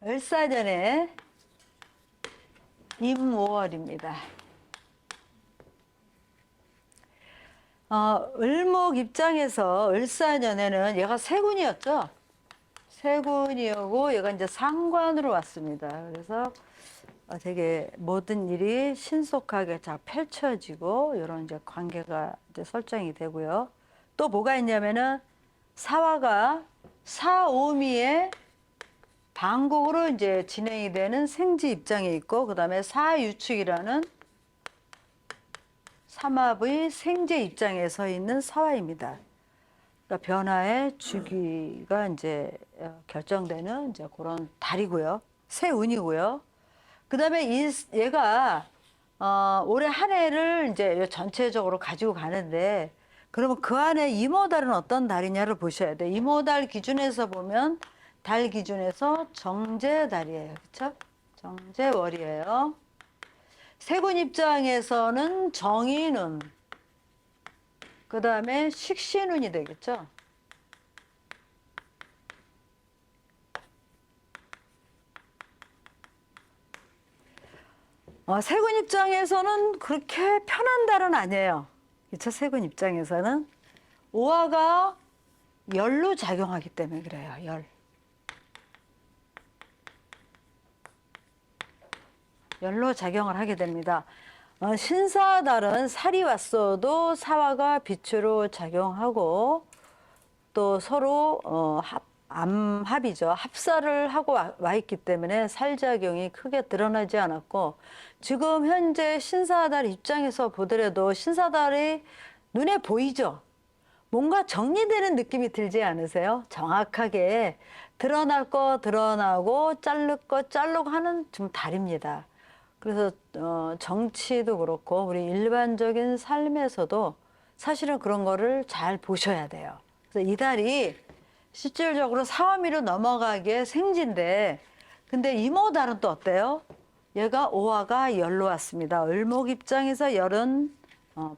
을사년의 임오월입니다. 을목 입장에서 을사년에는 얘가 세군이었죠. 세군이었고 얘가 이제 상관으로 왔습니다. 그래서 되게 모든 일이 신속하게 잘 펼쳐지고 이런 이제 관계가 이제 설정이 되고요. 또 뭐가 있냐면은 사화가 사오미의 방국으로 이제 진행이 되는 생지 입장에 있고, 그 다음에 사유축이라는 삼합의 생제 입장에 서 있는 사화입니다. 그러니까 변화의 주기가 이제 결정되는 이제 그런 달이고요. 세운이고요. 그 다음에 얘가 올해 한 해를 이제 전체적으로 가지고 가는데, 그러면 그 안에 임오달은 어떤 달이냐를 보셔야 돼요. 임오달 기준에서 보면 달 기준에서 정제달이에요. 그렇죠? 정제월이에요. 세군 입장에서는 정인운, 그 다음에 식신운이 되겠죠. 세군 입장에서는 그렇게 편한 달은 아니에요. 그렇죠? 세군 입장에서는 오화가 열로 작용하기 때문에 그래요. 열로 작용을 하게 됩니다. 신사달은 살이 왔어도 사화가 빛으로 작용하고 또 서로 암합이죠. 합살을 하고 와 있기 때문에 살작용이 크게 드러나지 않았고, 지금 현재 신사달 입장에서 보더라도 신사달이 눈에 보이죠. 뭔가 정리되는 느낌이 들지 않으세요? 정확하게 드러날 거 드러나고 자를 거 자르고 하는 좀 달입니다. 그래서 정치도 그렇고 우리 일반적인 삶에서도 사실은 그런 거를 잘 보셔야 돼요. 그래서 이 달이 실질적으로 사화미로 넘어가기에 생지인데, 근데 임오달은 또 어때요? 얘가 오화가 열로 왔습니다. 을목 입장에서 열은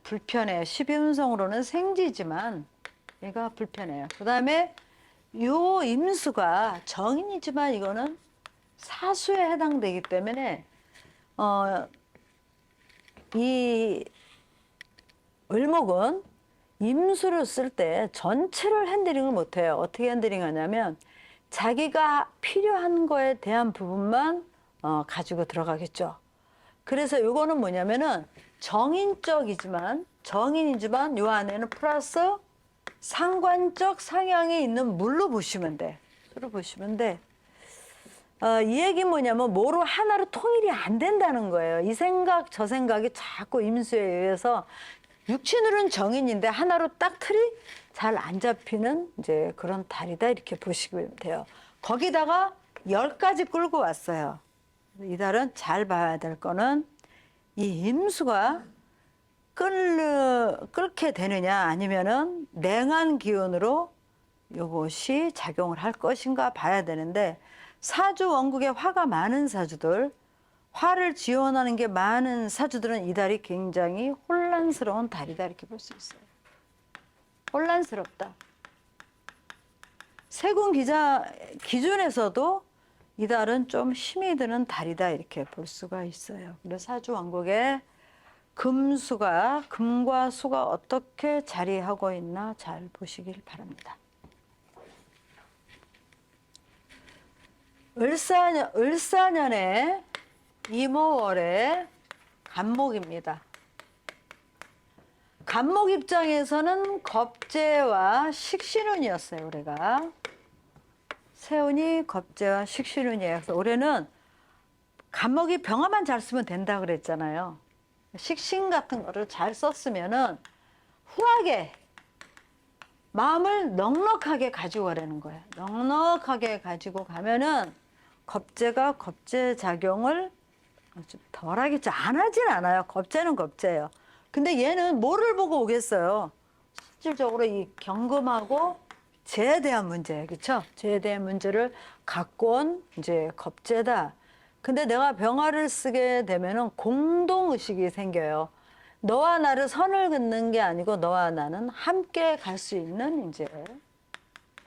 불편해요. 12운성으로는 생지지만 얘가 불편해요. 그 다음에 요 임수가 정인이지만 이거는 사수에 해당되기 때문에 이 을목은 임수를 쓸 때 전체를 핸들링을 못해요. 어떻게 핸들링 하냐면 자기가 필요한 거에 대한 부분만 가지고 들어가겠죠. 그래서 요거는 뭐냐면은 정인이지만 요 안에는 플러스 상관적 상향에 있는 물로 보시면 돼. 물로 보시면 돼. 이 얘기는 뭐냐면 뭐로 하나로 통일이 안 된다는 거예요. 이 생각 저 생각이 자꾸 임수에 의해서 육친으로는 정인인데 하나로 딱 틀이 잘 안 잡히는 이제 그런 달이다 이렇게 보시면 돼요. 거기다가 10가지 끌고 왔어요. 이 달은 잘 봐야 될 거는 이 임수가 끓게 되느냐 아니면은 냉한 기운으로 이것이 작용을 할 것인가 봐야 되는데, 사주 원국에 화가 많은 사주들, 화를 지원하는 게 많은 사주들은 이 달이 굉장히 혼란스러운 달이다 이렇게 볼 수 있어요. 혼란스럽다. 세군 기준에서도 이 달은 좀 힘이 드는 달이다 이렇게 볼 수가 있어요. 그래서 사주 원국에 금과 수가 어떻게 자리하고 있나 잘 보시길 바랍니다. 을사년의 임오월의 간목입니다. 간목 입장에서는 겁재와 식신운이었어요. 올해가 세운이 겁재와 식신운이에요. 그래서 올해는 간목이 병화만 잘 쓰면 된다 그랬잖아요. 식신 같은 거를 잘 썼으면은 후하게 마음을 넉넉하게 가지고 가라는 거예요. 넉넉하게 가지고 가면은 겁재가 겁재 작용을 좀 덜하겠죠. 안 하진 않아요. 겁재는 겁재예요. 근데 얘는 뭐를 보고 오겠어요? 실질적으로 이 경금하고 재에 대한 문제예요. 그렇죠? 재에 대한 문제를 갖고 온 이제 겁재다. 근데 내가 병화를 쓰게 되면은 공동의식이 생겨요. 너와 나를 선을 긋는 게 아니고 너와 나는 함께 갈 수 있는 이제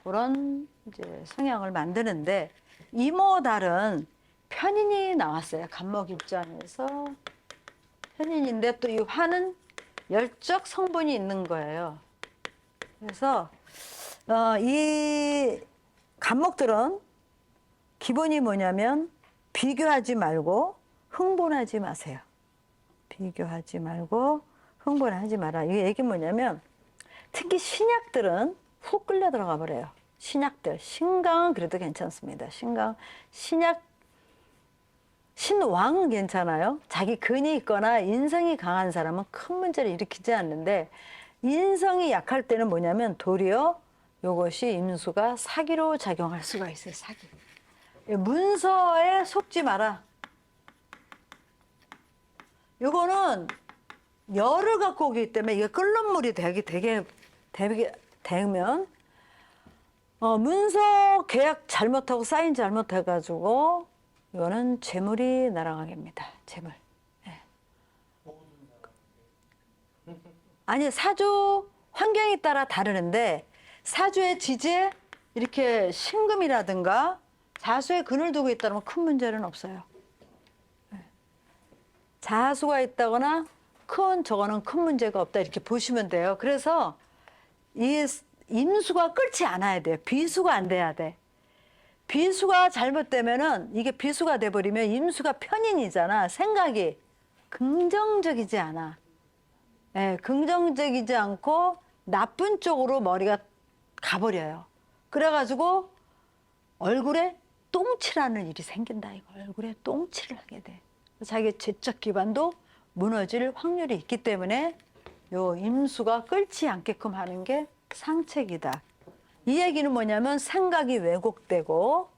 그런 이제 성향을 만드는데, 이모달은 편인이 나왔어요. 간목 입장에서 편인인데 또 이 화는 열적 성분이 있는 거예요. 그래서 이 간목들은 기본이 뭐냐면 비교하지 말고 흥분하지 마세요. 비교하지 말고 흥분하지 마라. 이 얘기 뭐냐면 특히 신약들은 훅 끌려 들어가 버려요. 신약들. 신강은 그래도 괜찮습니다. 신왕은 괜찮아요. 자기 근이 있거나 인성이 강한 사람은 큰 문제를 일으키지 않는데 인성이 약할 때는 뭐냐면 도리어 이것이 임수가 사기로 작용할 수가 있어요. 사기. 문서에 속지 마라. 이거는 열을 갖고 오기 때문에 이게 끓는 물이 되면 문서 계약 잘못하고 사인 잘못해가지고 이거는 재물이 날아가게 합니다. 재물. 네. 아니 사주 환경에 따라 다르는데 사주의 지지에 이렇게 신금이라든가 자수에 근을 두고 있다면 큰 문제는 없어요. 네. 자수가 있다거나 저거는 큰 문제가 없다 이렇게 보시면 돼요. 그래서 이 임수가 끓지 않아야 돼요. 비수가 안 돼야 돼. 비수가 잘못되면은 이게 비수가 돼버리면 임수가 편인이잖아. 생각이 긍정적이지 않아. 예, 긍정적이지 않고 나쁜 쪽으로 머리가 가버려요. 그래가지고 얼굴에 똥칠하는 일이 생긴다. 이거 얼굴에 똥칠을 하게 돼. 자기 지적 기반도 무너질 확률이 있기 때문에 요 임수가 끓지 않게끔 하는 게 상책이다. 이 얘기는 뭐냐면 생각이 왜곡되고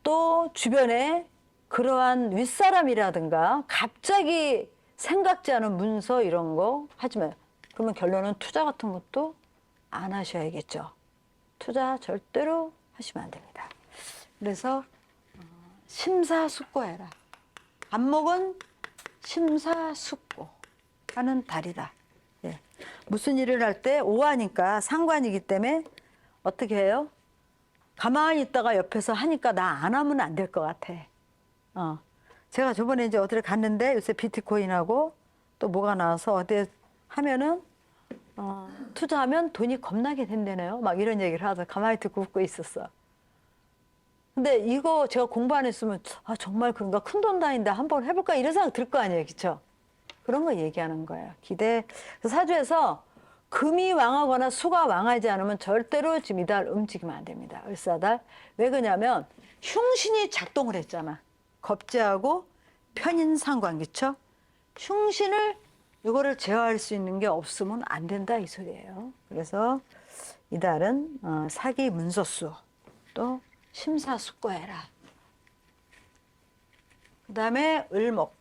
또 주변에 그러한 윗사람이라든가 갑자기 생각지 않은 문서 이런 거 하지 마요. 그러면 결론은 투자 같은 것도 안 하셔야겠죠. 투자 절대로 하시면 안 됩니다. 그래서 심사숙고해라. 간목은 심사숙고 하는 달이다. 예. 무슨 일을 할 때 오하니까 상관이기 때문에 어떻게 해요? 가만히 있다가 옆에서 하니까 나 안 하면 안 될 것 같아. 제가 저번에 이제 어디를 갔는데 요새 비트코인하고 또 뭐가 나와서 어디 하면은 투자하면 돈이 겁나게 된다네요. 막 이런 얘기를 하서 가만히 듣고 웃고 있었어. 근데 이거 제가 공부 안 했으면 정말 그런가 큰 돈 다닌다 한번 해볼까 이런 생각 들 거 아니에요. 그렇죠? 그런 거 얘기하는 거예요. 사주에서 금이 왕하거나 수가 왕하지 않으면 절대로 지금 이달 움직이면 안 됩니다. 을사달. 왜 그러냐면 흉신이 작동을 했잖아. 겁재하고 편인상관. 그렇죠? 흉신을 이거를 제어할 수 있는 게 없으면 안 된다 이 소리예요. 그래서 이달은 사기 문서수 또 심사숙고해라. 그 다음에 을목.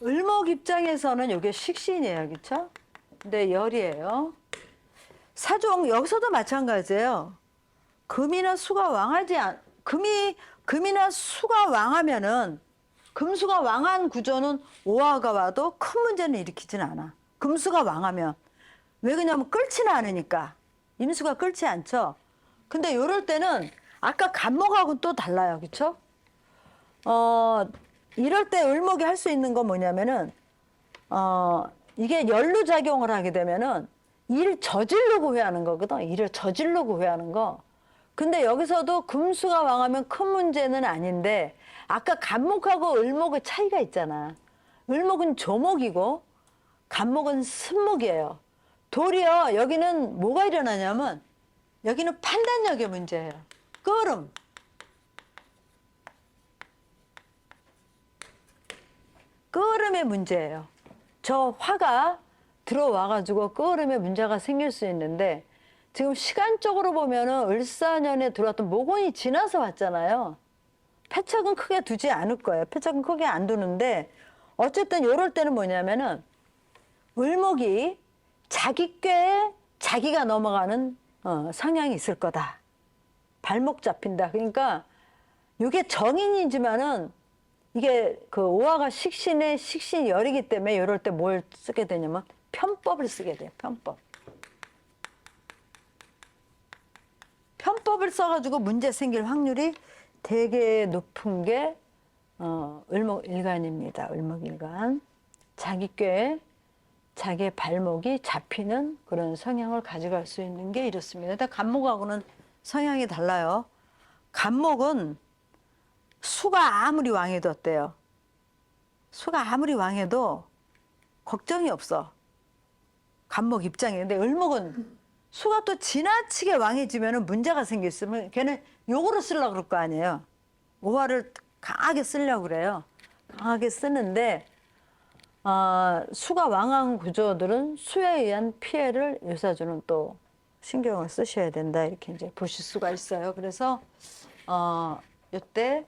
을목 입장에서는 이게 식신이에요. 그렇죠? 근데 열이에요. 사종 여기서도 마찬가지예요. 금이나 수가 왕하면은 금수가 왕한 구조는 오화가 와도 큰 문제는 일으키지는 않아. 금수가 왕하면 왜 그러냐면 끓지는 않으니까. 임수가 끓지 않죠. 근데 이럴 때는 아까 간목하고는 또 달라요. 그렇죠? 이럴 때 을목이 할 수 있는 건 뭐냐면은 이게 열로 작용을 하게 되면은 일 저지르고 회하는 거거든. 일을 저지르고 회하는 거. 근데 여기서도 금수가 왕하면 큰 문제는 아닌데 아까 간목하고 을목의 차이가 있잖아. 을목은 조목이고 간목은 쓴목이에요. 도리어 여기는 뭐가 일어나냐면 여기는 판단력의 문제예요. 끄름. 끄름의 문제예요. 저 화가 들어와가지고 끄름의 문제가 생길 수 있는데 지금 시간적으로 보면은 을사년에 들어왔던 모곤이 지나서 왔잖아요. 패착은 크게 두지 않을 거예요. 패착은 크게 안 두는데 어쨌든 이럴 때는 뭐냐면은 을목이 자기 꾀에 자기가 넘어가는 성향이 있을 거다. 발목 잡힌다. 그러니까 이게 정인이지만은 이게 그 오화가 식신의 식신열이기 때문에 이럴 때 뭘 쓰게 되냐면 편법을 쓰게 돼요. 편법. 편법을 써가지고 문제 생길 확률이 되게 높은 게 을목일간입니다. 을목일간. 자기 꾀에 자기의 발목이 잡히는 그런 성향을 가져갈 수 있는 게 이렇습니다. 근데 간목하고는 성향이 달라요. 간목은 수가 아무리 왕해도 어때요? 수가 아무리 왕해도 걱정이 없어. 간목 입장에. 근데 을목은 수가 또 지나치게 왕해지면 문제가 생겼으면 걔는 욕으로 쓰려고 그럴 거 아니에요. 오화를 강하게 쓰려고 그래요. 강하게 쓰는데 수가 왕한 구조들은 수에 의한 피해를 유사주는 또 신경을 쓰셔야 된다 이렇게 이제 보실 수가 있어요. 그래서 이때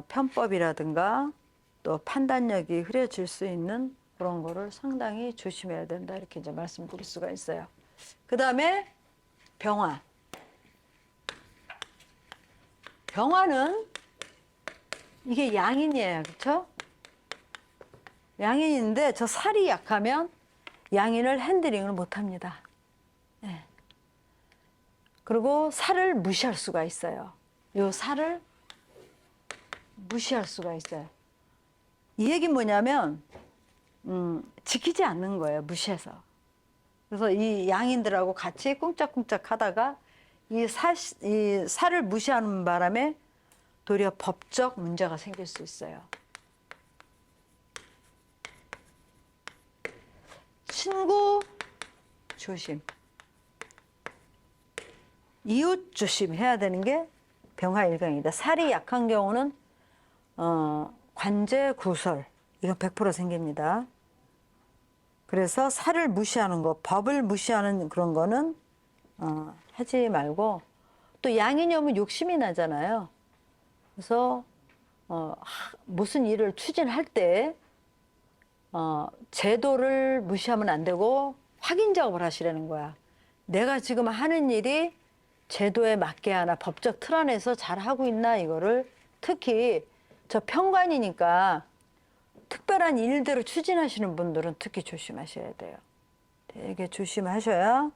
편법이라든가 또 판단력이 흐려질 수 있는 그런 거를 상당히 조심해야 된다 이렇게 이제 말씀드릴 수가 있어요. 그 다음에 병화. 병화는 이게 양인이에요, 그렇죠? 양인인데 저 살이 약하면 양인을 핸들링을 못합니다. 네. 그리고 살을 무시할 수가 있어요. 요 살을 무시할 수가 있어요. 이 얘기는 뭐냐면 지키지 않는 거예요. 무시해서. 그래서 이 양인들하고 같이 꿍짝꿍짝 하다가 이 살을 무시하는 바람에 도리어 법적 문제가 생길 수 있어요. 친구 조심. 이웃 조심해야 되는 게 병화일간이다. 살이 약한 경우는 관제 구설 이거 100% 생깁니다. 그래서 살을 무시하는 거, 법을 무시하는 그런 거는 하지 말고 또 양인이 오면 욕심이 나잖아요. 그래서 무슨 일을 추진할 때 제도를 무시하면 안 되고 확인 작업을 하시라는 거야. 내가 지금 하는 일이 제도에 맞게 하나 법적 틀 안에서 잘 하고 있나 이거를 특히 저 편관이니까 특별한 일들을 추진하시는 분들은 특히 조심하셔야 돼요. 되게 조심하셔야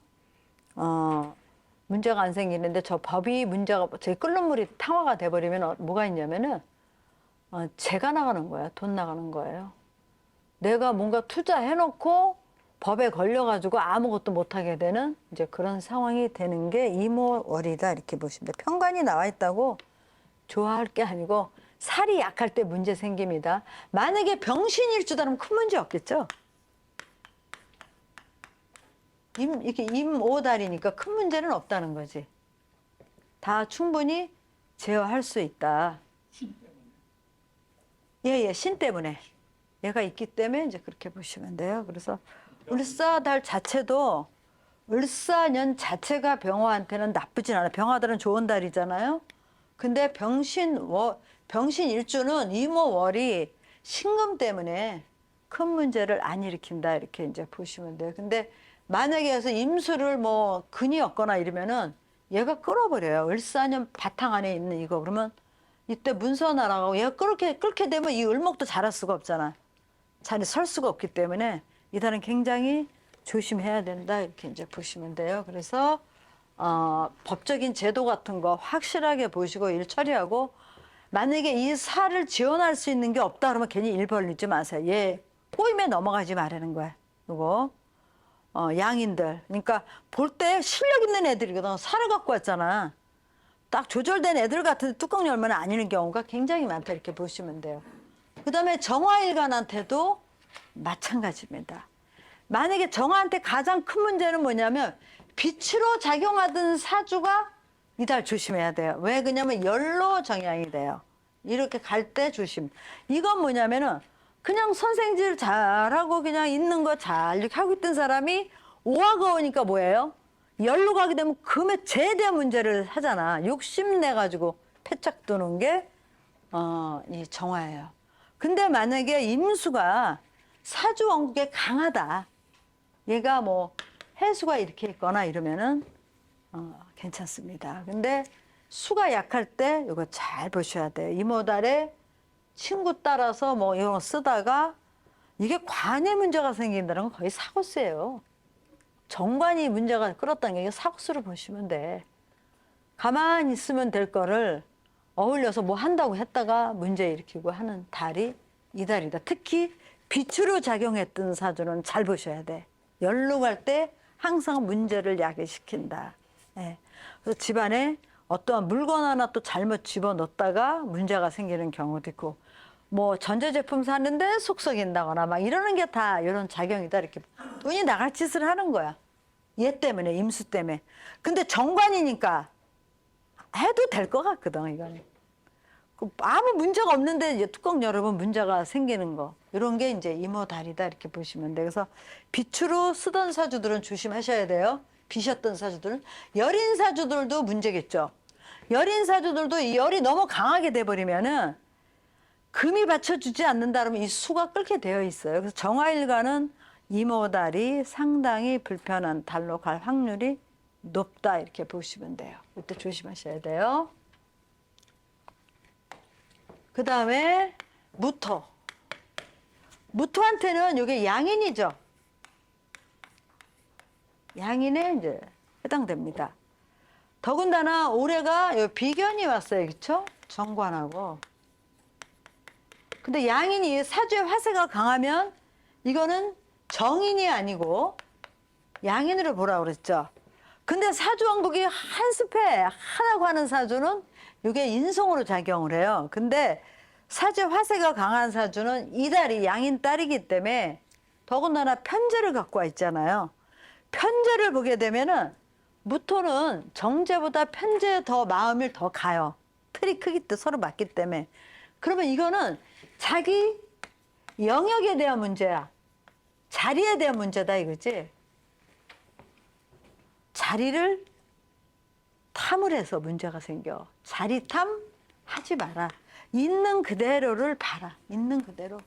문제가 안 생기는데 저 법이 문제가 제 끓는 물이 탕화가 돼버리면 뭐가 있냐면은 재가 나가는 거야. 돈 나가는 거예요. 내가 뭔가 투자해놓고 법에 걸려가지고 아무것도 못하게 되는 이제 그런 상황이 되는 게 이모월이다 이렇게 보시면 돼요. 편관이 나와 있다고 좋아할 게 아니고 살이 약할 때 문제 생깁니다. 만약에 병신일주다면 큰 문제 없겠죠. 이렇게 임오달이니까 큰 문제는 없다는 거지. 다 충분히 제어할 수 있다. 예, 신 때문에. 얘가 있기 때문에 이제 그렇게 보시면 돼요. 그래서 을사달 자체도 을사년 자체가 병화한테는 나쁘진 않아요. 병화달은 좋은 달이잖아요. 근데 병신일주는 이모월이 신금 때문에 큰 문제를 안 일으킨다 이렇게 이제 보시면 돼요. 근데 만약에 해서 임수를 뭐 근이 없거나 이러면은 얘가 끌어버려요. 을사년 바탕 안에 있는 이거 그러면 이때 문서 날아가고 얘가 끓게 되면 이 을목도 자랄 수가 없잖아. 자리 설 수가 없기 때문에 이 달은 굉장히 조심해야 된다 이렇게 이제 보시면 돼요. 그래서 법적인 제도 같은 거 확실하게 보시고 일 처리하고 만약에 이 살을 지원할 수 있는 게 없다 그러면 괜히 일 벌리지 마세요. 얘 꼬임에 넘어가지 말라는 거야. 이거 양인들 그러니까 볼 때 실력 있는 애들이거든. 살을 갖고 왔잖아. 딱 조절된 애들 같은데 뚜껑 열면 아니는 경우가 굉장히 많다 이렇게 보시면 돼요. 그 다음에 정화일간한테도 마찬가지입니다. 만약에 정화한테 가장 큰 문제는 뭐냐면 빛으로 작용하던 사주가 이달 조심해야 돼요. 왜 그러냐면 열로 정향이 돼요. 이렇게 갈 때 조심. 이건 뭐냐면은 그냥 선생질 잘하고 그냥 있는 거 잘 이렇게 하고 있던 사람이 오화가 오니까 뭐예요? 열로 가게 되면 금에 제대한 문제를 하잖아. 욕심내가지고 패착 도는 게 이 정화예요. 근데 만약에 임수가 사주 원국에 강하다. 얘가 뭐 해수가 이렇게 있거나 이러면은 괜찮습니다. 근데 수가 약할 때 이거 잘 보셔야 돼요. 이모달에 친구 따라서 뭐 이런 거 쓰다가 이게 관에 문제가 생긴다는 건 거의 사고수예요. 정관이 문제가 끌었다는 게 이게 사고수로 보시면 돼. 가만히 있으면 될 거를 어울려서 뭐 한다고 했다가 문제 일으키고 하는 달이 이 달이다. 특히 빛으로 작용했던 사주는 잘 보셔야 돼. 연록할 때 항상 문제를 야기시킨다. 예. 그래서 집안에 어떠한 물건 하나 또 잘못 집어넣었다가 문제가 생기는 경우도 있고, 뭐 전자제품 사는데 속 썩인다거나 막 이러는 게 다 이런 작용이다. 이렇게 돈이 나갈 짓을 하는 거야. 얘 때문에, 임수 때문에. 근데 정관이니까 해도 될 것 같거든, 이거는. 아무 문제가 없는데 이제 뚜껑 열어보면 문제가 생기는 거. 이런 게 이제 이모달이다 이렇게 보시면 돼요. 그래서 빛으로 쓰던 사주들은 조심하셔야 돼요. 비셨던 사주들은. 열인 사주들도 문제겠죠. 열인 사주들도 이 열이 너무 강하게 돼버리면은 금이 받쳐주지 않는다 그러면 이 수가 끓게 되어 있어요. 그래서 정화일간은 이모달이 상당히 불편한 달로 갈 확률이 높다 이렇게 보시면 돼요. 이때 조심하셔야 돼요. 그 다음에 무토. 무토한테는 이게 양인이죠. 양인에 이제 해당됩니다. 더군다나 올해가 요 비견이 왔어요. 그렇죠? 정관하고. 근데 양인이 사주에 화세가 강하면 이거는 정인이 아니고 양인으로 보라고 그랬죠. 근데 사주 왕국이 한 습에 하나고 하는 사주는 이게 인성으로 작용을 해요. 근데 사주에 화세가 강한 사주는 이 달이 양인 딸이기 때문에 더군다나 편제를 갖고 와 있잖아요. 편제를 보게 되면은 무토는 정제보다 편제에 더 마음을 더 가요. 틀이 크기 때문에 서로 맞기 때문에. 그러면 이거는 자기 영역에 대한 문제야. 자리에 대한 문제다 이거지. 자리를 탐을 해서 문제가 생겨. 자리탐 하지 마라. 있는 그대로를 봐라. 있는 그대로.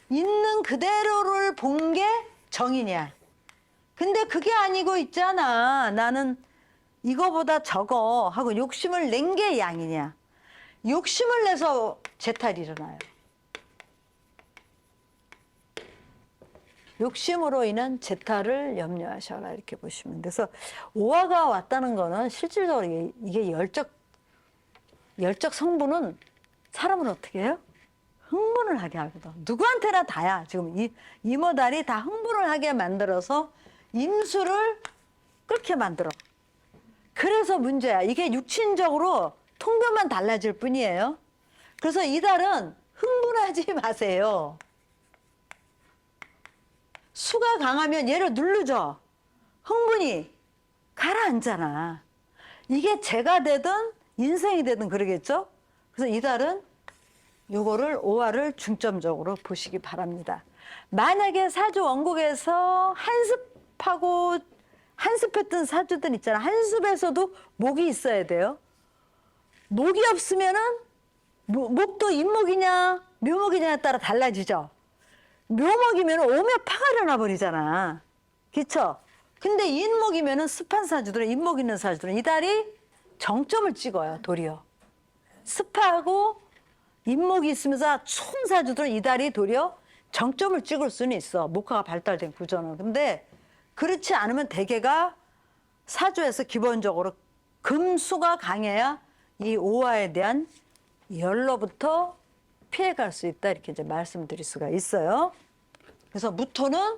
있는 그대로를 본 게 정인이야. 근데 그게 아니고 있잖아. 나는 이거보다 저거 하고 욕심을 낸 게 양이냐. 욕심을 내서 재탈이 일어나요. 욕심으로 인한 재탈을 염려하셔라 이렇게 보시면 돼요. 그래서 오화가 왔다는 거는 실질적으로 이게 열적 성분은 사람을 어떻게 해요? 흥분을 하게 하거든. 누구한테나 다야. 지금 이모달이 다 흥분을 하게 만들어서 임수를 끓게 만들어. 그래서 문제야. 이게 육신적으로 통변만 달라질 뿐이에요. 그래서 이 달은 흥분하지 마세요. 수가 강하면 얘를 누르죠. 흥분이 가라앉잖아. 이게 재가 되든 인생이 되든 그러겠죠. 그래서 이 달은 요거를 오화를 중점적으로 보시기 바랍니다. 만약에 사주 원국에서 한습하고 한습했던 사주들 있잖아. 한습에서도 목이 있어야 돼요. 목이 없으면은 목도 인목이냐 묘목이냐에 따라 달라지죠. 묘목이면 오면 파가 일어나 버리잖아. 그쵸? 근데 인목이면은 습한 사주들은, 인목 있는 사주들은 이 달이 정점을 찍어요, 도리어. 습하고 인목이 있으면서 추운 사주들은 이 달이 도리어 정점을 찍을 수는 있어. 목화가 발달된 구조는. 근데 그렇지 않으면 대개가 사주에서 기본적으로 금수가 강해야 이 오화에 대한 열로부터 피해갈 수 있다 이렇게 이제 말씀드릴 수가 있어요. 그래서 무토는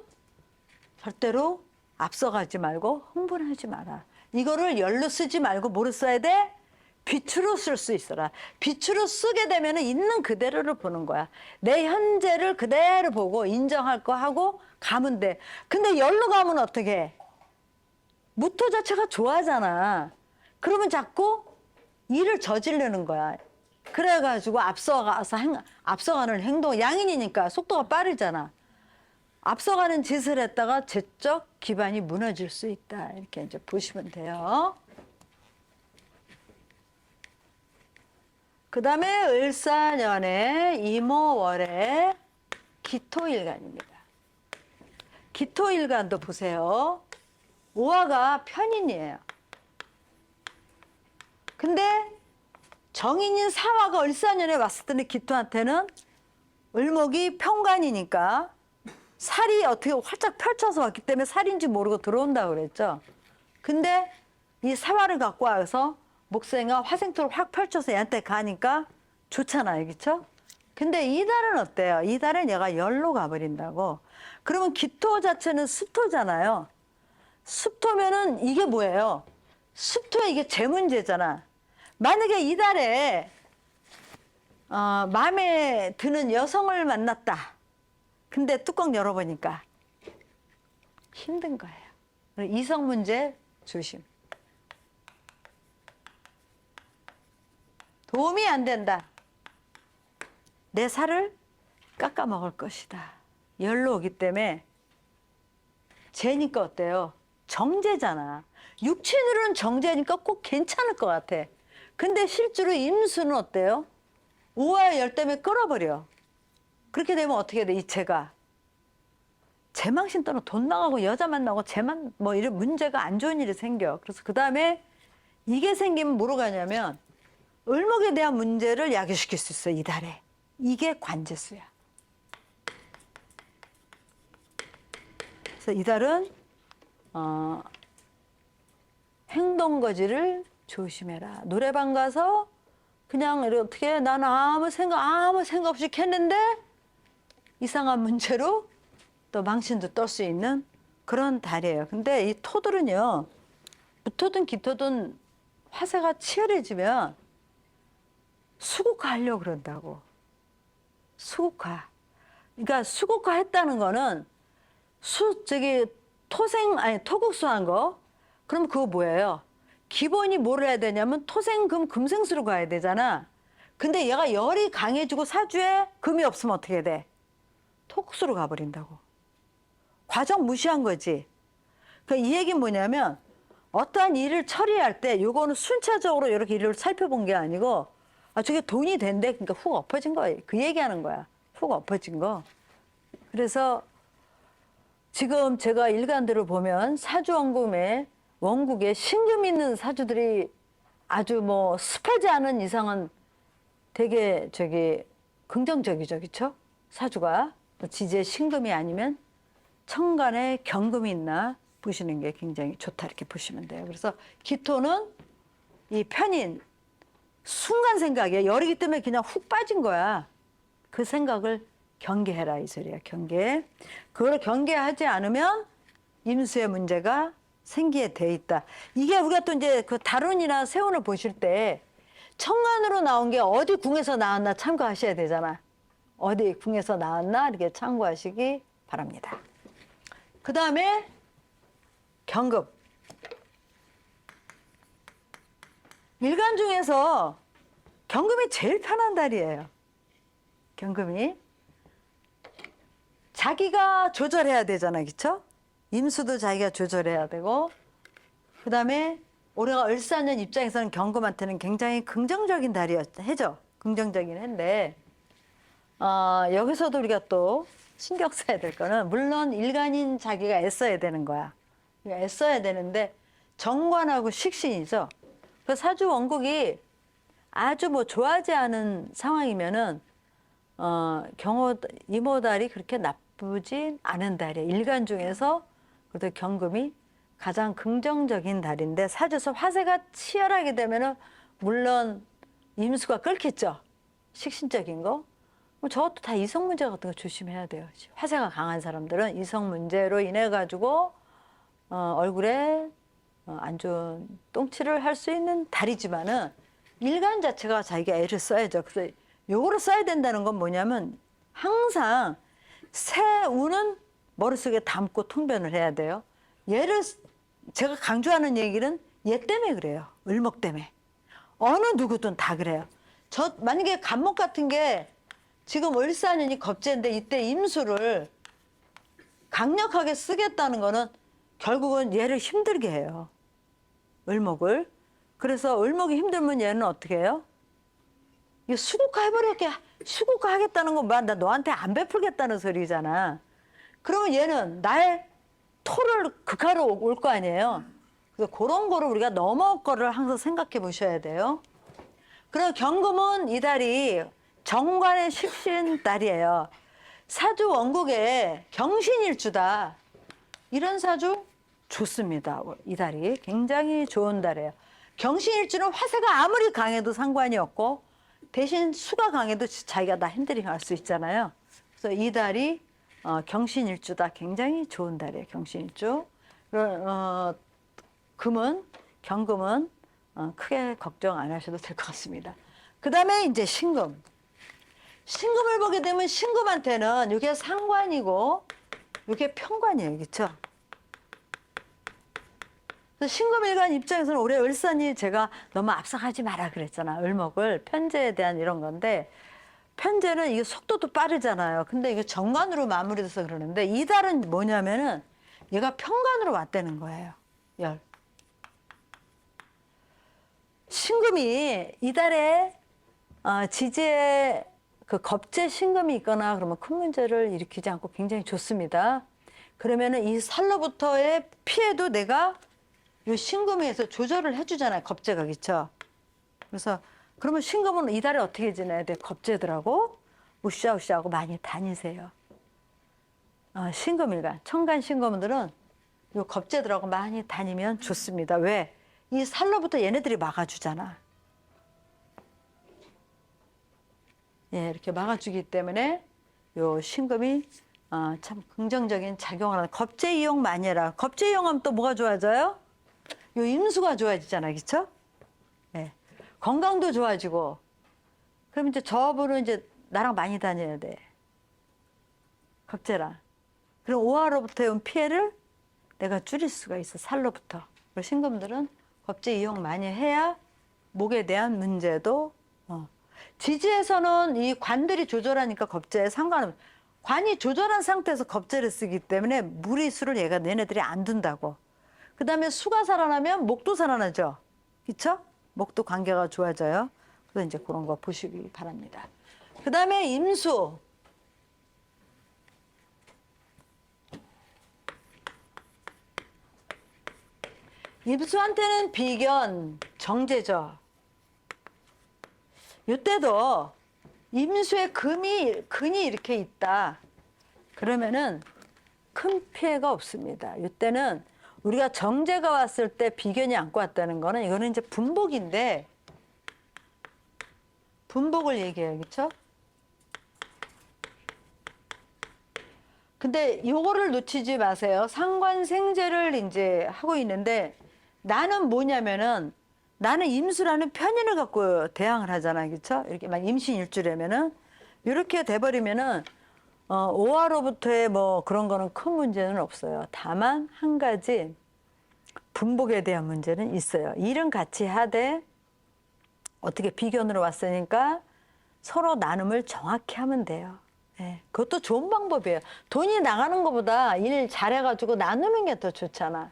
절대로 앞서가지 말고 흥분하지 마라. 이거를 열로 쓰지 말고 뭐로 써야 돼? 빛으로 쓸 수 있어라. 빛으로 쓰게 되면 있는 그대로를 보는 거야. 내 현재를 그대로 보고 인정할 거 하고 가면 돼. 근데 열로 가면 어떻게 해? 무토 자체가 좋아하잖아. 그러면 자꾸 일을 저지르는 거야. 그래가지고 앞서가는 행동, 양인이니까 속도가 빠르잖아. 앞서가는 짓을 했다가 재적 기반이 무너질 수 있다. 이렇게 이제 보시면 돼요. 그 다음에 을사년의 이모월의 기토일간입니다. 기토일간도 보세요. 오화가 편인이에요. 근데 정인인 사화가 을사년에 왔을 때는 기토한테는 을목이 평관이니까 살이 어떻게 활짝 펼쳐서 왔기 때문에 살인지 모르고 들어온다고 그랬죠. 근데 이 사화를 갖고 와서 목생과 화생토를 확 펼쳐서 얘한테 가니까 좋잖아요. 그렇죠? 근데 이달은 어때요? 이달은 얘가 열로 가버린다고. 그러면 기토 자체는 습토잖아요. 습토면은 이게 뭐예요? 습토에 이게 재 문제잖아. 만약에 이달에 마음에 드는 여성을 만났다. 근데 뚜껑 열어보니까 힘든 거예요. 이성 문제 조심. 도움이 안 된다. 내 살을 깎아 먹을 것이다. 열로 오기 때문에 재니까 어때요? 정제잖아. 육친으로는 정제니까 꼭 괜찮을 것 같아. 근데 실제로 임수는 어때요? 우와 열 때문에 끌어버려. 그렇게 되면 어떻게 돼? 이체가 재망신 또는 돈 나가고 여자 만나고 재만 뭐 이런 문제가 안 좋은 일이 생겨. 그래서 그 다음에 이게 생기면 뭐로 가냐면 을목에 대한 문제를 야기시킬 수 있어. 이달에. 이게 관제수야. 그래서 이달은 행동거지를 조심해라. 노래방 가서 그냥 어떻게 나는 아무 생각 없이 했는데 이상한 문제로 또 망신도 떨 수 있는 그런 달이에요. 근데 이 토들은요, 무토든 기토든 화세가 치열해지면 수국화 하려고 그런다고. 수국화. 그러니까 수국화 했다는 거는 토국수한 거. 그럼 그거 뭐예요? 기본이 뭘 해야 되냐면 토생금 금생수로 가야 되잖아. 근데 얘가 열이 강해지고 사주에 금이 없으면 어떻게 돼? 토국수로 가버린다고. 과정 무시한 거지. 그러니까 이 얘기는 뭐냐면 어떠한 일을 처리할 때 요거는 순차적으로 이렇게 일을 살펴본 게 아니고 저게 돈이 된대. 그러니까 훅 엎어진 거예요. 그 얘기하는 거야. 훅 엎어진 거. 그래서 지금 제가 일간들을 보면 사주원금에 원국에 신금 있는 사주들이 아주 뭐 습하지 않은 이상은 되게 긍정적이죠. 그렇죠? 사주가 지지에 신금이 아니면 천간에 경금이 있나 보시는 게 굉장히 좋다 이렇게 보시면 돼요. 그래서 기토는 이 편인 순간 생각이야. 열이기 때문에 그냥 훅 빠진 거야. 그 생각을 경계해라 이 소리야. 경계. 그걸 경계하지 않으면 임수의 문제가 생기게 돼 있다. 이게 우리가 또 이제 그 다룬이나 세운을 보실 때 천간으로 나온 게 어디 궁에서 나왔나 참고하셔야 되잖아. 어디 궁에서 나왔나 이렇게 참고하시기 바랍니다. 그 다음에 경금. 일간 중에서 경금이 제일 편한 달이에요. 경금이. 자기가 조절해야 되잖아. 그렇죠? 임수도 자기가 조절해야 되고 그 다음에 올해가 을사년 입장에서는 경금한테는 굉장히 긍정적인 해죠. 긍정적인 해인데 여기서도 우리가 또 신경 써야 될 거는 물론 일간인 자기가 애써야 되는 거야. 애써야 되는데 정관하고 식신이죠. 그 사주 원국이 아주 뭐 좋아하지 않은 상황이면은 이모달이 그렇게 나쁘진 않은 달이에요. 일간 중에서 그래도 경금이 가장 긍정적인 달인데 사주에서 화세가 치열하게 되면은 물론 임수가 끓겠죠. 식신적인 거. 저것도 다 이성 문제 같은 거 조심해야 돼요. 화세가 강한 사람들은 이성 문제로 인해 가지고 얼굴에 안 좋은 똥칠을 할 수 있는 달이지만은 일간 자체가 자기가 애를 써야죠. 그래서 요거를 써야 된다는 건 뭐냐면 항상 새 운은 머릿속에 담고 통변을 해야 돼요. 얘를 제가 강조하는 얘기는 얘 때문에 그래요. 을목 때문에. 어느 누구든 다 그래요. 만약에 간목 같은 게 지금 을사년이 겁재인데 이때 임수를 강력하게 쓰겠다는 거는 결국은 얘를 힘들게 해요. 을목을. 그래서 을목이 힘들면 얘는 어떻게 해요? 이 수국화 해버릴게. 수국화 하겠다는 건 뭐야? 나 너한테 안 베풀겠다는 소리잖아. 그러면 얘는 나의 토를 극하러 올 거 아니에요. 그래서 그런 거를 우리가 넘어올 거를 항상 생각해 보셔야 돼요. 그럼 경금은 이 달이 정관의 식신 달이에요. 사주 원국에 경신일주다. 이런 사주 좋습니다. 이 달이 굉장히 좋은 달이에요. 경신일주는 화세가 아무리 강해도 상관이 없고 대신 수가 강해도 자기가 다 핸들링할 수 있잖아요. 그래서 이 달이 경신일주다. 굉장히 좋은 달이에요. 경신일주. 경금은 크게 걱정 안 하셔도 될 것 같습니다. 그 다음에 이제 신금. 신금을 보게 되면 신금한테는 이게 상관이고 이게 편관이에요. 그렇죠? 신금일간 입장에서는 올해 을산이 제가 너무 앞서가지 마라 그랬잖아. 을목을 편제에 대한 이런 건데 편제는 이게 속도도 빠르잖아요. 근데 이게 정관으로 마무리돼서 그러는데 이 달은 뭐냐면은 얘가 편관으로 왔다는 거예요. 열. 신금이 이 달에 지지에 그 겁재 신금이 있거나 그러면 큰 문제를 일으키지 않고 굉장히 좋습니다. 그러면은 이 살로부터의 피해도 내가 이 신금에서 조절을 해주잖아요. 겁재가 그렇죠. 그래서 그러면 신금은 이 달에 어떻게 지내야 돼? 겁재들하고 우쌰우쌰하고 많이 다니세요. 신금일간 천간 신금들은 이 겁재들하고 많이 다니면 좋습니다. 왜? 이 살로부터 얘네들이 막아주잖아. 예, 이렇게 막아주기 때문에 요 신금이 참 긍정적인 작용을 하는. 겁재 이용 많이 해라. 겁재 이용하면 또 뭐가 좋아져요? 요 임수가 좋아지잖아요. 그렇죠? 예. 건강도 좋아지고. 그럼 이제 저분은 이제 나랑 많이 다녀야 돼. 겁재랑. 그럼 오화로부터 온 피해를 내가 줄일 수가 있어. 살로부터. 그리고 신금들은 겁재 이용 많이 해야 목에 대한 문제도 지지에서는 이 관들이 조절하니까 겁재에 상관없. 관이 조절한 상태에서 겁재를 쓰기 때문에 무리수를 얘네들이 안 둔다고. 그 다음에 수가 살아나면 목도 살아나죠. 그렇죠? 목도 관계가 좋아져요. 그래서 이제 그런 거 보시기 바랍니다. 그 다음에 임수. 임수한테는 비견, 정제죠. 이때도 임수에 근이 이렇게 있다. 그러면은 큰 피해가 없습니다. 이때는 우리가 정제가 왔을 때 비견이 안고 왔다는 거는 이거는 이제 분복인데 분복을 얘기해요. 그렇죠? 근데 요거를 놓치지 마세요. 상관생제를 이제 하고 있는데 나는 뭐냐면은 나는 임수라는 편인을 갖고 대항을 하잖아요. 그렇죠? 이렇게 막 임신일주라면은 이렇게 돼버리면은 오화로부터의 뭐 그런 거는 큰 문제는 없어요. 다만 한 가지 분복에 대한 문제는 있어요. 일은 같이 하되 어떻게 비견으로 왔으니까 서로 나눔을 정확히 하면 돼요. 네, 그것도 좋은 방법이에요. 돈이 나가는 것보다 일 잘해가지고 나누는 게 더 좋잖아.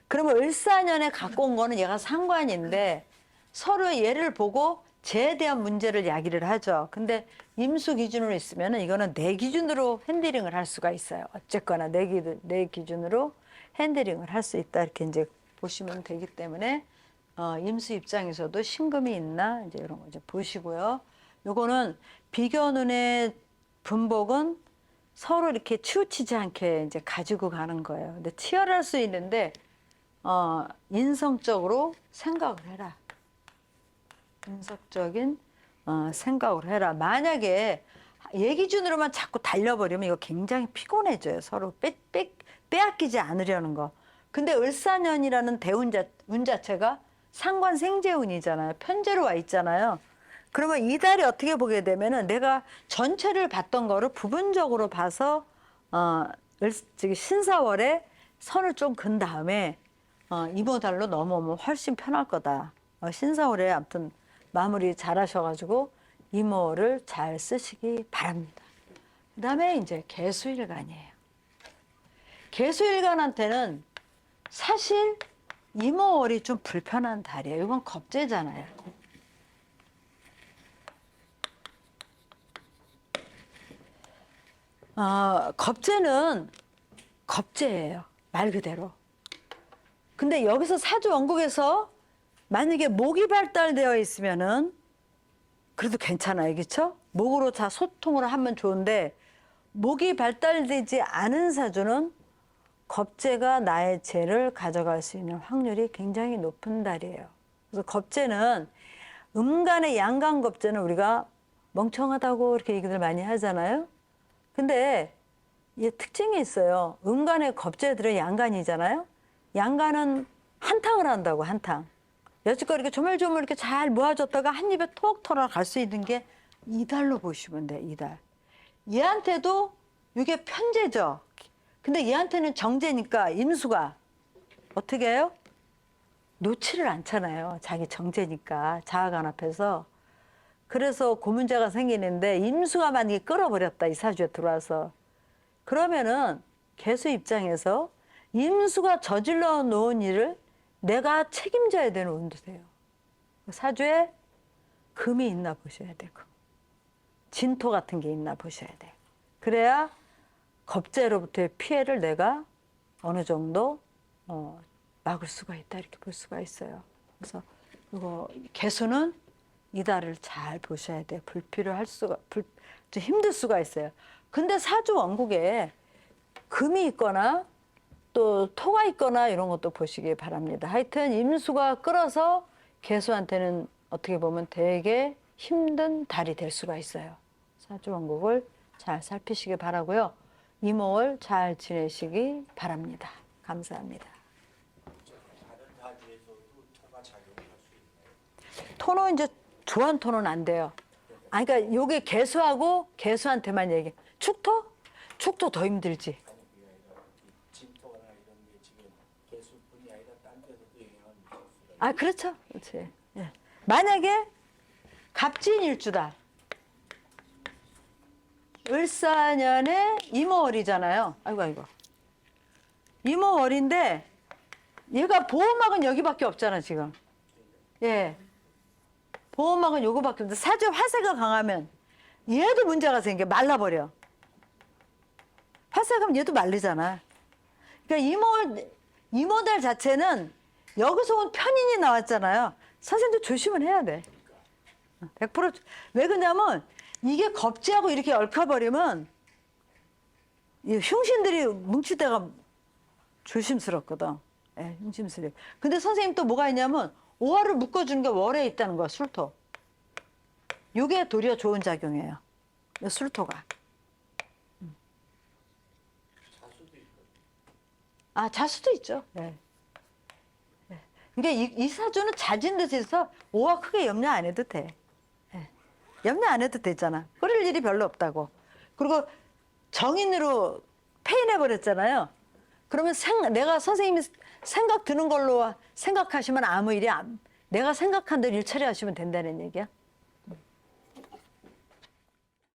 그러면 을사년에 갖고 온 거는 얘가 상관인데 서로 얘를 보고 쟤에 대한 문제를 야기를 하죠. 근데 임수 기준으로 있으면 이거는 내 기준으로 핸들링을 할 수가 있어요. 어쨌거나 내 기준으로 핸들링을 할 수 있다. 이렇게 이제 보시면 되기 때문에 임수 입장에서도 신금이 있나 이제 이런 거 이제 보시고요. 요거는 비견운의 분복은 서로 이렇게 치우치지 않게 이제 가지고 가는 거예요. 근데 치열할 수 있는데 인성적으로 생각을 해라. 인성적인 생각을 해라. 만약에 얘 기준으로만 자꾸 달려버리면 이거 굉장히 피곤해져요. 서로 빼앗기지 않으려는 거. 근데 을사년이라는 운 자체가 상관생재운이잖아요. 편제로 와 있잖아요. 그러면 이 달이 어떻게 보게 되면은 내가 전체를 봤던 거를 부분적으로 봐서 신사월에 선을 좀 긋은 다음에 이번 달로 넘어오면 훨씬 편할 거다. 신사월에 아무튼 마무리 잘 하셔가지고 이모를 잘 쓰시기 바랍니다. 그 다음에 이제 개수일간이에요. 개수일간한테는 사실 이모월이 좀 불편한 달이에요. 이건 겁재잖아요. 겁재는 겁재예요. 말 그대로. 근데 여기서 사주 원국에서 만약에 목이 발달되어 있으면은 그래도 괜찮아요. 그렇죠? 목으로 다 소통을 하면 좋은데 목이 발달되지 않은 사주는 겁재가 나의 재를 가져갈 수 있는 확률이 굉장히 높은 달이에요. 그래서 겁재는 음간의 양간 겁재는 우리가 멍청하다고 이렇게 얘기들 많이 하잖아요. 근데 이게 특징이 있어요. 음간의 겁재들은 양간이잖아요. 양간은 한탕을 한다고, 한탕. 여지껏 이렇게 조물조물 이렇게 잘 모아줬다가 한 입에 톡 털어 갈 수 있는 게 이달로 보시면 돼, 이달. 얘한테도 이게 편재죠. 근데 얘한테는 정제니까 임수가 어떻게 해요? 놓지를 않잖아요. 자기 정제니까 자아간 앞에서. 그래서 고문제가 생기는데 임수가 만약에 끌어버렸다, 이 사주에 들어와서. 그러면은 개수 입장에서 임수가 저질러 놓은 일을 내가 책임져야 되는 운도세요. 사주에 금이 있나 보셔야 되고 진토 같은 게 있나 보셔야 돼요. 그래야 겁재로부터의 피해를 내가 어느 정도 막을 수가 있다, 이렇게 볼 수가 있어요. 그래서 이거 개수는 이달을 잘 보셔야 돼요. 불필요할 수가 좀 힘들 수가 있어요. 근데 사주 원국에 금이 있거나 또 토가 있거나 이런 것도 보시기 바랍니다. 하여튼 임수가 끌어서 개수한테는 어떻게 보면 되게 힘든 달이 될 수가 있어요. 사주 원국을 잘 살피시기 바라고요. 이목을 잘 지내시기 바랍니다. 감사합니다. 토는 이제 조한 토는 안 돼요. 아, 그러니까 요게 개수하고 개수한테만 얘기해. 축토? 축토 더 힘들지. 아, 그렇죠. 그렇지. 예. 만약에 갑진일주다. 을사년에 임오월이잖아요. 아이고, 아이고. 임오월인데 얘가 보호막은 여기밖에 없잖아, 지금. 예. 보호막은 요거밖에 없는데 사주 화세가 강하면 얘도 문제가 생겨. 말라버려. 화세가 가면 얘도 말리잖아. 그러니까 임오달 자체는 여기서 온 편인이 나왔잖아요. 선생님도 조심을 해야 돼. 100%. 왜 그러냐면 이게 겁재하고 이렇게 얽혀버리면 이 흉신들이 뭉칠 때가 조심스럽거든. 예, 흉심스러워. 근데 선생님 또 뭐가 있냐면 오화를 묶어주는 게 월에 있다는 거야, 술토. 이게 도리어 좋은 작용이에요. 술토가. 아, 자수도 있죠. 네. 네. 그러니까 이 사주는 자진 듯해서 오화 크게 염려 안 해도 돼. 네. 염려 안 해도 되잖아. 끓일 일이 별로 없다고. 그리고 정인으로 폐인해버렸잖아요. 그러면 내가 선생님이 생각 드는 걸로 생각하시면 아무 일이 내가 생각한 대로 일 처리하시면 된다는 얘기야.